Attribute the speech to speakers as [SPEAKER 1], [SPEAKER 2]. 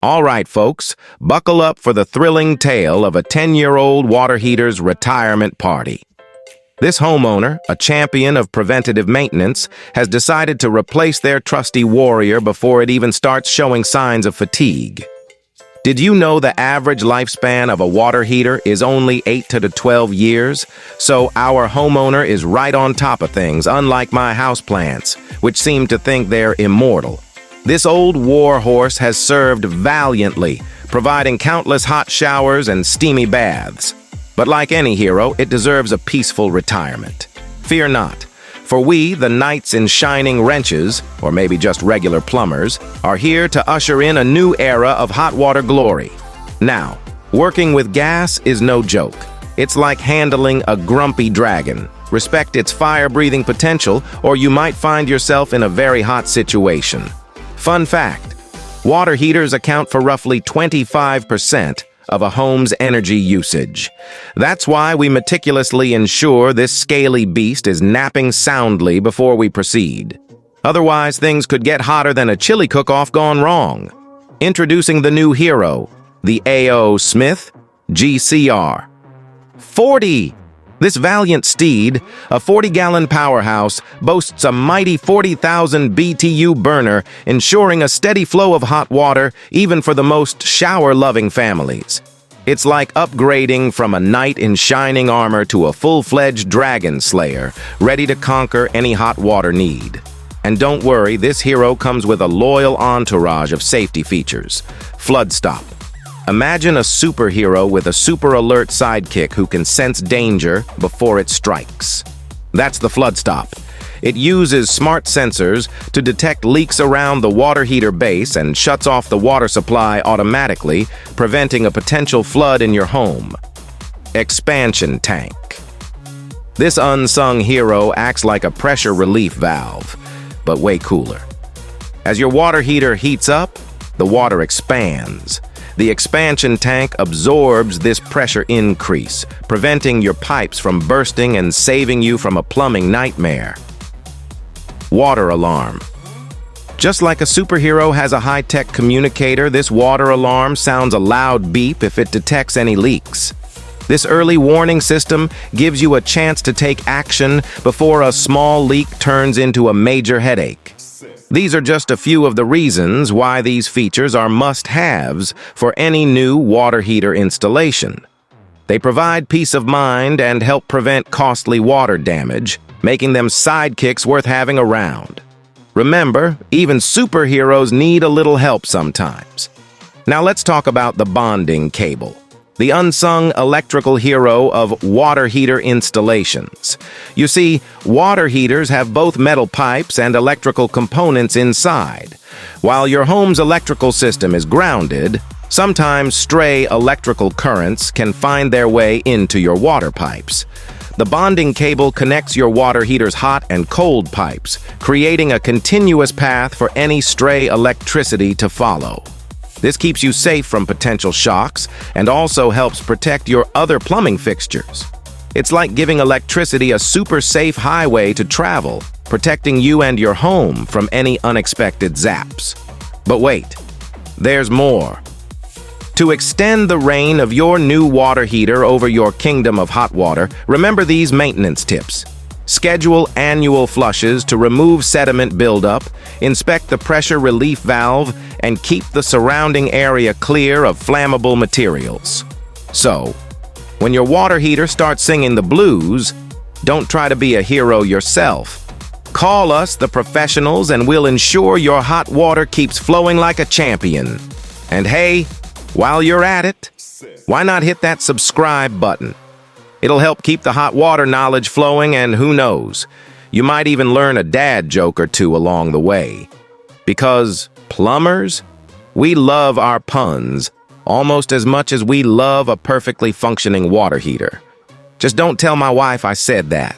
[SPEAKER 1] All right, folks, buckle up for the thrilling tale of a 10-year-old water heater's retirement party. This homeowner, a champion of preventative maintenance, has decided to replace their trusty Warrior before it even starts showing signs of fatigue. Did you know the average lifespan of a water heater is only 8 to 12 years? So our homeowner is right on top of things, unlike my houseplants, which seem to think they're immortal. This old war horse has served valiantly, providing countless hot showers and steamy baths. But like any hero, it deserves a peaceful retirement. Fear not, for we, the knights in shining wrenches, or maybe just regular plumbers, are here to usher in a new era of hot water glory. Now, working with gas is no joke. It's like handling a grumpy dragon. Respect its fire-breathing potential, or you might find yourself in a very hot situation. Fun fact, water heaters account for roughly 25% of a home's energy usage. That's why we meticulously ensure this scaly beast is napping soundly before we proceed. Otherwise, things could get hotter than a chili cook-off gone wrong. Introducing the new hero, the AO Smith GCR. 40! This valiant steed, a 40-gallon powerhouse, boasts a mighty 40,000 BTU burner, ensuring a steady flow of hot water even for the most shower-loving families. It's like upgrading from a knight in shining armor to a full-fledged dragon slayer, ready to conquer any hot water need. And don't worry, this hero comes with a loyal entourage of safety features. Floodstop. Imagine a superhero with a super alert sidekick who can sense danger before it strikes. That's the floodstop. It uses smart sensors to detect leaks around the water heater base and shuts off the water supply automatically, preventing a potential flood in your home. Expansion tank. This unsung hero acts like a pressure relief valve, but way cooler. As your water heater heats up, the water expands. The expansion tank absorbs this pressure increase, preventing your pipes from bursting and saving you from a plumbing nightmare. Water alarm. Just like a superhero has a high-tech communicator, this water alarm sounds a loud beep if it detects any leaks. This early warning system gives you a chance to take action before a small leak turns into a major headache. These are just a few of the reasons why these features are must-haves for any new water heater installation. They provide peace of mind and help prevent costly water damage, making them sidekicks worth having around. Remember, even superheroes need a little help sometimes. Now let's talk about the bonding cable, the unsung electrical hero of water heater installations. You see, water heaters have both metal pipes and electrical components inside. While your home's electrical system is grounded, sometimes stray electrical currents can find their way into your water pipes. The bonding cable connects your water heater's hot and cold pipes, creating a continuous path for any stray electricity to follow. This keeps you safe from potential shocks and also helps protect your other plumbing fixtures. It's like giving electricity a super safe highway to travel, protecting you and your home from any unexpected zaps. But wait, there's more. To extend the reign of your new water heater over your kingdom of hot water, remember these maintenance tips. Schedule annual flushes to remove sediment buildup, inspect the pressure relief valve, and keep the surrounding area clear of flammable materials. So, when your water heater starts singing the blues, don't try to be a hero yourself. Call us, the professionals, and we'll ensure your hot water keeps flowing like a champion. And hey, while you're at it, why not hit that subscribe button? It'll help keep the hot water knowledge flowing, and who knows, you might even learn a dad joke or two along the way. Because plumbers, we love our puns almost as much as we love a perfectly functioning water heater. Just don't tell my wife I said that.